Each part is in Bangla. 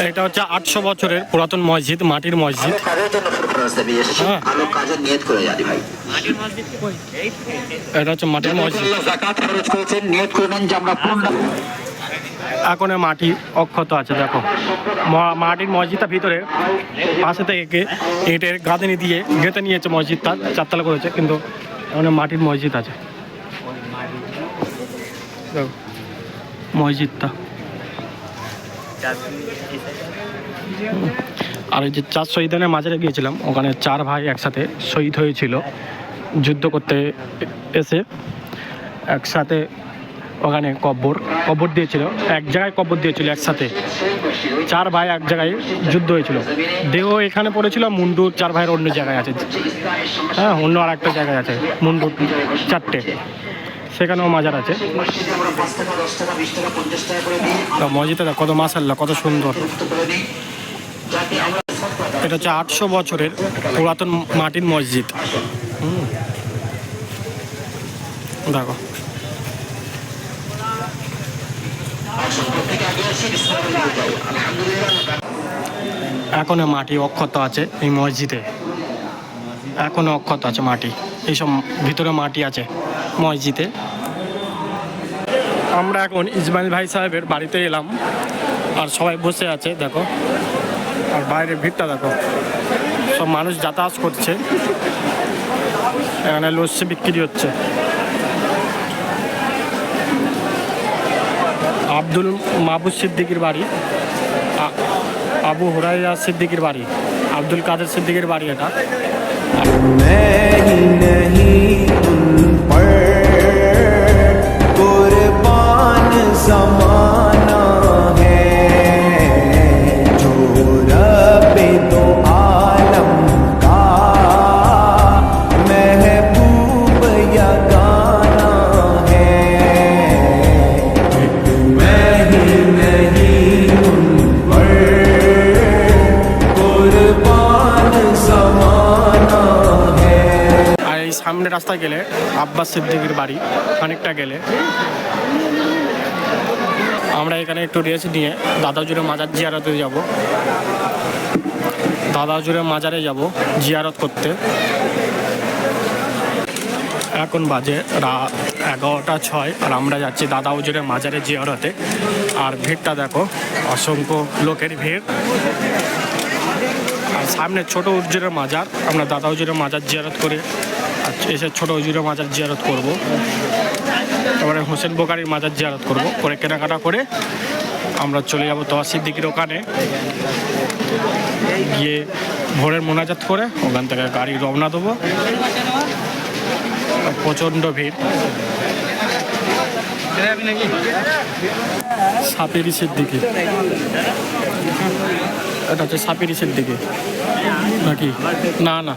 এটা হচ্ছে 800 বছরের পুরাতন মসজিদ, মাটির মসজিদ। হ্যাঁ, এটা হচ্ছে মাটির মসজিদ। এখন মাটি অক্ষত আছে, দেখো মাটির মসজিদটা ভিতরে পাশে থেকে ইটের গাঁথনি দিয়ে গেঁথে নিয়েছে মসজিদটা, 4 তলা করেছে, কিন্তু এখন মাটির মসজিদ আছে মসজিদটা। আর এই যে 4 শহীদানের মাঝারে গিয়েছিলাম, ওখানে 4 ভাই একসাথে শহীদ হয়েছিল যুদ্ধ করতে এসে। একসাথে ওখানে কবর দিয়েছিল, এক জায়গায় কবর দিয়েছিল একসাথে। 4 ভাই এক জায়গায় যুদ্ধ হয়েছিল, দেহ এখানে পড়েছিল, মুন্ডু 4 ভাইয়ের অন্য জায়গায় আছে। হ্যাঁ, অন্য আর একটা জায়গায় আছে মুন্ডু 4টে, সেখানেও মাজার আছে। মসজিদটা কত মাশাআল্লাহ, কত সুন্দর। এটা হচ্ছে 800 বছরের পুরাতন মাটির মসজিদ। দেখো এখনো মাটি অক্ষত আছে এই মসজিদে, এখনো অক্ষত আছে মাটি, এইসব ভিতরে মাটি আছে মসজিদে। আমরা এখন ইসমাইল ভাই সাহেবের বাড়িতে এলাম, আর সবাই বসে আছে দেখো, আর বাইরের ভিড়টা দেখো, সব মানুষ যাতায়াত করছে। এখানে লস্যি বিক্রি হচ্ছে। আব্দুল মাহবুব সিদ্দিকির বাড়ি, আবু হুরাইরা সিদ্দিকির বাড়ি, আব্দুল কাদের সিদ্দিকির বাড়ি এটা। সামনে রাস্তায় গেলে আব্বাস সিদ্দিকির বাড়ি, খানিকটা গেলে আমরা এখানে একটু রেস্ট নিয়ে দাদা হুজুরের মাজার জিয়ারতে যাব। দাদা হুজুরের মাজারে যাব জিয়ারত করতে। এখন বাজে রাত 11টা 6, আর আমরা যাচ্ছি দাদা হুজুরের মাজারে জিয়ারতে। আর ভিড়টা দেখো, অসংখ্য লোকের ভিড়। আর সামনে ছোট হুজুরের মাজার, আমরা দাদা হুজুরের মাজার জিয়ারত করে এসে ছোট হুজুরের মাজার জিয়ারত করব। তারপরে হোসেন বোকারির মাজার জিয়ারত করব, করে কেনাকাটা করে আমরা চলে যাব তোয়া সিদ্দিকির ওখানে গিয়ে ভোরের মোনাজাত করে ওখান থেকে গাড়ি রওনা দেবো। প্রচণ্ড ভিড়। সাপিরি সিদ্দিকি, এটা হচ্ছে সাপিরি সিদ্দিকি নাকি? না না,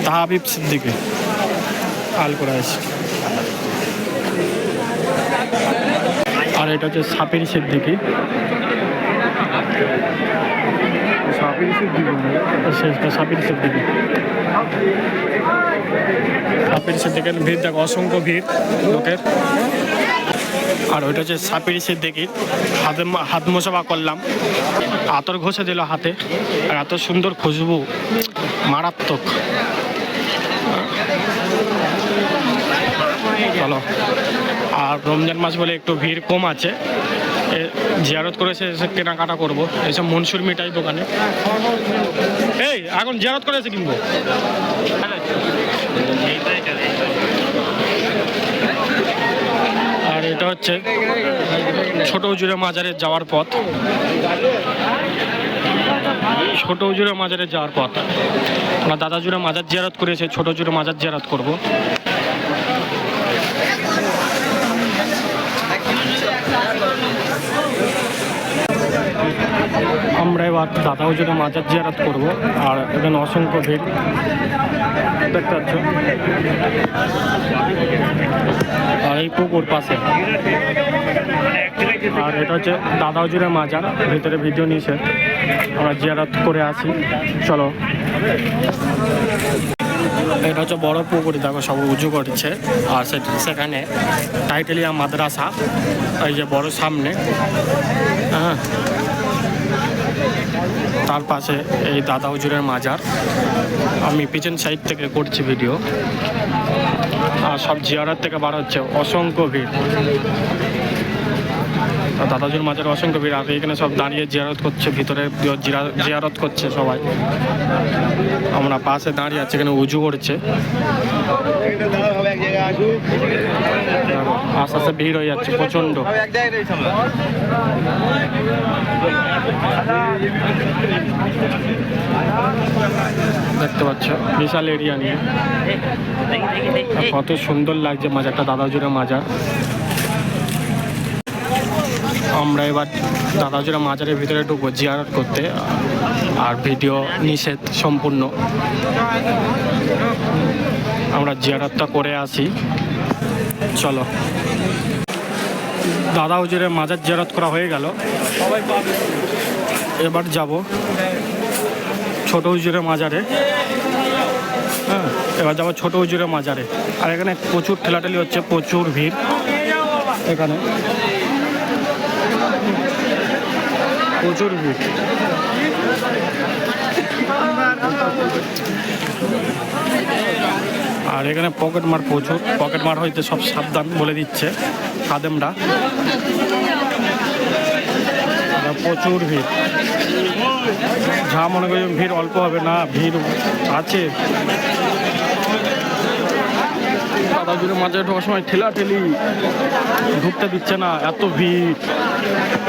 তাহাবিব সিদ্দিকি আল কুরাইশ। আর এটা হচ্ছে সাপিরি সিদ্দিকি। সাপিরি সিদ্দিকি, সাপিরি সিদ্দিকি, সাপিরি সিদ্দিকের ভিড় দেখো, অসংখ্য ভিড় লোকের। আর ওইটা হচ্ছে সাপিরি সিদ্দিকির হাত মোসাফা করলাম, আতর ঘষে দিল হাতে, আর এত সুন্দর খুশবু, মারাত্মক। চলো, আর রমজান মাস বলে একটু ভিড় কম আছে, জিয়ারত করেছে এসে কেনাকাটা করবো এইসব মনসুর মিঠাই দোকানে। এই এখন জিয়ারত করেছে কিনবো। আর এটা হচ্ছে ছোট হুজুরের মাজারে যাওয়ার পথ, ছোট হুজুরের মাজারে যাওয়ার পথ। আমরা দাদা হুজুরের মাজার জিয়ারত করেছে, ছোট হুজুরের মাজার জিয়ারত করবো। আমরা এবার দাদা হুজুরের মাজার জিয়ারত করব। আর এখানে অসংখ্য ভিড় দেখতে পাচ্ছ, আর এই পুকুর পাশে। আর এটা হচ্ছে দাদা হুজুরের মাজার, ভিতরে ভিডিও নিয়েছে, আমরা জিয়ারত করে আসি। চলো। এটা হচ্ছে বড় পুকুর, দেখো সব উঁচু করছে। আর সেখানে টাইটেলিয়া মাদ্রাসা, এই যে বড় সামনে, হ্যাঁ, তার পাশে এই দাদা হুজুরের মাজার। আমি পিছন সাইড থেকে করছি ভিডিও। আর সব জিয়ারত থেকে বার হচ্ছে, অসংখ্য ভিড়। দাদা হুজুর মাজার অসংখ্য ভিড়। আর এখানে সব দাঁড়িয়ে জিয়ারত করছে, ভিতরে জিয়ারত করছে সবাই। আমরা পাশে দাঁড়িয়ে আছি, এখানে উজু করছে। আস্তে আস্তে ভিড় হয়ে যাচ্ছে প্রচন্ড। দেখতে পাচ্ছ বিশাল এরিয়া নিয়ে, কত সুন্দর লাগছে মাজারটা, দাদা হুজুরের মাজার। আমরা এবার দাদা হুজুরের মাজারের ভিতরে ঢুকবো জিয়ারত করতে। আর ভিডিও নিষেধ সম্পূর্ণ। আমরা জিয়ারতটা করে আসি, চলো। দাদা হুজুরের মাজার জিয়ারত করা হয়ে গেল। এবার যাব ছোট হুজুরের মাজারে। হ্যাঁ, এবার যাবো ছোট হুজুরের মাজারে। আর এখানে প্রচুর ঠেলাঠেলি হচ্ছে, প্রচুর ভিড় এখানে, প্রচুর ভিড়। আর এখানে পকেট মার প্রচুর, পকেট মার হইতে সব সাবধান বলে দিচ্ছে খাদেমরা। প্রচুর ভিড়, যা মনে করি ভিড় অল্প হবে না, ভিড় আছে। দাদা হুজুরের মাঝে ঢোকার সময় ঠেলাঠেলি, ঢুকতে দিচ্ছে না, এত ভিড়।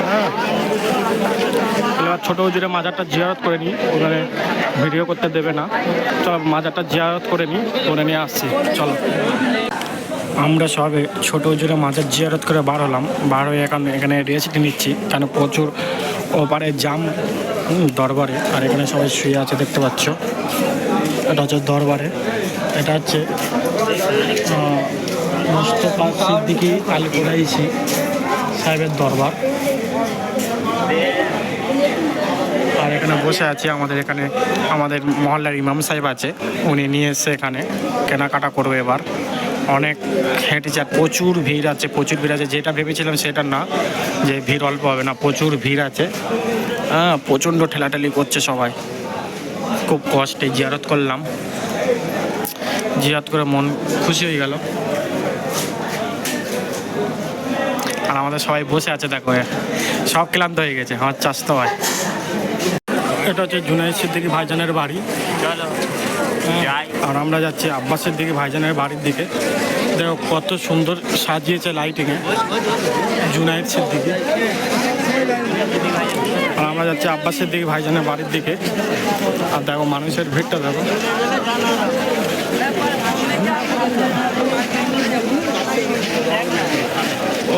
হ্যাঁ, এবার ছোটো হুজুরের মাজারটা জিয়ারত করে নিই, ওখানে ভিডিও করতে দেবে না। চলো মাজারটা জিয়ারত করে নিই, করে নিয়ে আসছি, চলো। আমরা সবে ছোটো হুজুরের মাজার জিয়ারত করে বার হলাম। বার হয়ে এখানে রেস্ট নিচ্ছি, কেন প্রচুর ওপারে জাম দরবারে। আর এখানে সবাই শুয়ে আছে, দেখতে পাচ্ছ। এটা হচ্ছে দরবারে, এটা হচ্ছে মোস্তফা সিদ্দিকী আল কুরাইশি সাহেবের দরবার। আর এখানে বসে আছি, এখানে আমাদের মহল্লার ইমাম সাহেব আছে, উনি নিয়ে এসে এখানে কেনাকাটা করবে। এবার অনেক হেঁটেছে, আর প্রচুর ভিড় আছে, প্রচুর ভিড় আছে। যেটা ভেবেছিলাম সেটা না, যে ভিড় অল্প হবে না, প্রচুর ভিড় আছে। হ্যাঁ, প্রচণ্ড ঠেলাঠেলি করছে সবাই। খুব কষ্টে জিয়ারত করলাম, জিয়ারত করে মন খুশি হয়ে গেল। আর আমাদের সবাই বসে আছে, দেখো সব ক্লান্ত হয়ে গেছে, আমার চাষতে হয়। এটা হচ্ছে জুনায়েদ সিদ্দিকী ভাইজানের বাড়ি। আর আমরা যাচ্ছি আব্বাস সিদ্দিকী ভাইজানের বাড়ির দিকে। দেখো কত সুন্দর সাজিয়েছে লাইটিংয়ে জুনায়েদ সিদ্দিকী। আর আমরা যাচ্ছি আব্বাস সিদ্দিকী ভাইজানের বাড়ির দিকে। আর দেখো মানুষের ভিড়টা দেখো।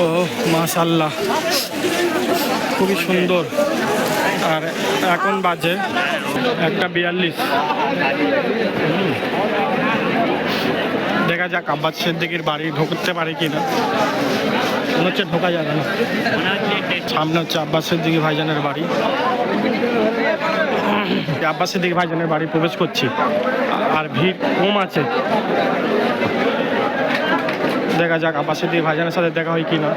ও মাশাআল্লাহ, খুবই সুন্দর। আর এখন বাজে 1:42। দেখা যাক আব্বাস সিদ্দিকীর বাড়ি ঢুকতে পারে কিনা। মনে হচ্ছে ঢোকা যাবে না। সামনে হচ্ছে আব্বাস সিদ্দিকী ভাইজানের বাড়ি। আব্বাস সিদ্দিকী ভাইজানের বাড়ি প্রবেশ করছি। আর ভিড় কম আছে, দেখা যাক আব্বাস সিদ্দিকী ভাইজানের সাথে দেখা হয় কিনা।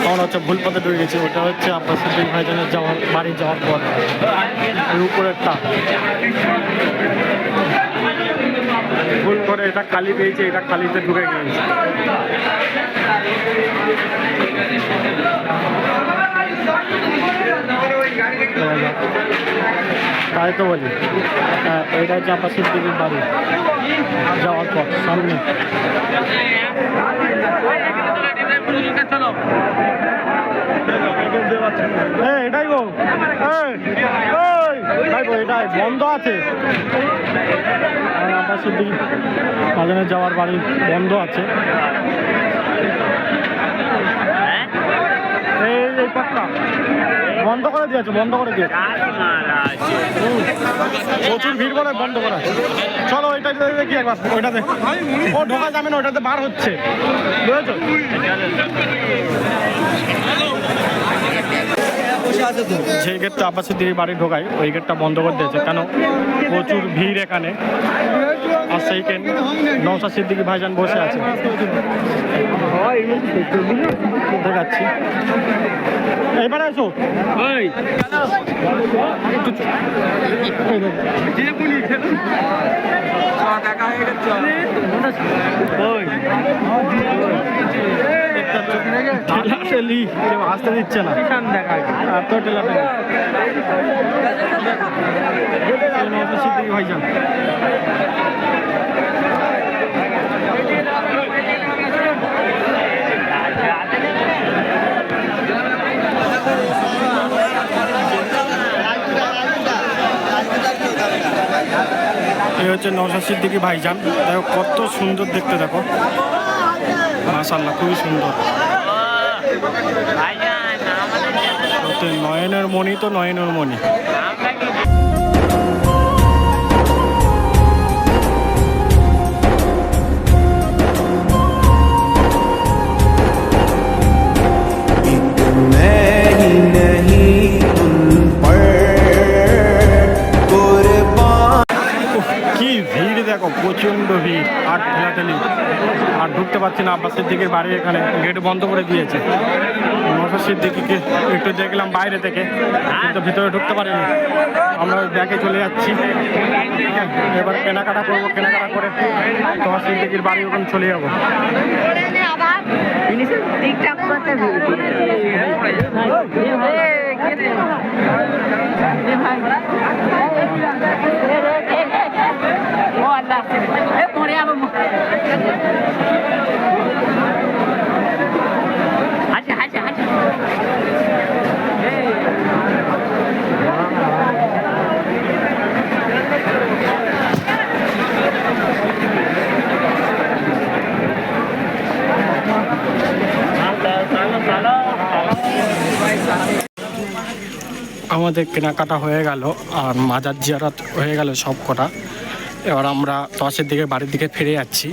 আমরা হচ্ছে ভুল পথে ঢুকে গেছি। ওটা হচ্ছে আব্বাস সিদ্দিকী ভাইজানের বাড়ি যাওয়ার পর উপরেরটা। ভুল করে এটা খালি পেয়েছে, এটা খালিতে ঢুকে গিয়েছে। তাই তো বলি, এটা হচ্ছে আব্বাস সিদ্দিকীর বাড়ি যাওয়ার পর সামনে। এটাই গো, এটাই বন্ধ আছে। আব্বাস সিদ্দিকী ভাইজানের যাওয়ার বাড়ি বন্ধ আছে। এই পাক্কা বন্ধ করে দিয়েছে, বন্ধ করে দিয়েছে। প্রচুর ভিড় বলে বন্ধ করা। চলো ওইটাতে দেখি একবার, ওইটাতে ও ঢোকা যাবে না, ওইটাতে বার হচ্ছে, বুঝেছো? যে গেটটা আব্বাস সিদ্দিকীর বাড়ি ঢোকায় ওই গেটটা বন্ধ করে দিয়েছে, কেন প্রচুর ভিড় এখানে। আর সেইখানে নওশাদ সিদ্দিকী ভাইজান বসে আছে, দেখাচ্ছি। এইবারে এসো, ঠেলাঠেলি, কেউ আসতে দিচ্ছে না, এত ঠেলাঠেলি। নওশাদ সিদ্দিকী ভাইজান এই হচ্ছে নওশাদ সিদ্দিকী ভাইজান। দেখো কত সুন্দর দেখতে, দেখো মাশাআল্লাহ, খুবই সুন্দর। নয়নের মণি তো নয়নের মণি। কি ভিড় দেখো, প্রচন্ড ভিড় আর ঠেলাঠেলি, আর ঢুকতে পারছি না। আব্বাস সিদ্দিকীর বাড়ি এখানে গেট বন্ধ করে দিয়েছে। নওশাদ সিদ্দিকীকে একটু দেখলাম বাইরে থেকে, কিন্তু ভিতরে ঢুকতে পারিনি। আমরা ব্যাগে চলে যাচ্ছি, এবার কেনাকাটা করবো, কেনাকাটা করে নওশাদ সিদ্দিকীর বাড়ি ওখানে চলে যাবো। আমাদের কেনাকাটা হয়ে গেল আর মাজার জিয়ারত হয়ে গেল সব কটা। এবার আমরা 10-এর দিকে বাড়ির দিকে ফিরে যাচ্ছি।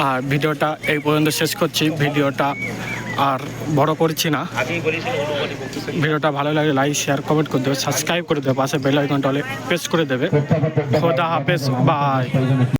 আর ভিডিওটা এই পর্যন্ত শেষ করছি। ভিডিওটা আর বড় করছি না। ভিডিওটা ভালো লাগলে লাইক, শেয়ার, কমেন্ট করে দেবে, সাবস্ক্রাইব করে দেবে, পাশে বেল আইকনটা প্রেস করে দেবে। খোদা হাফেজ, বাই।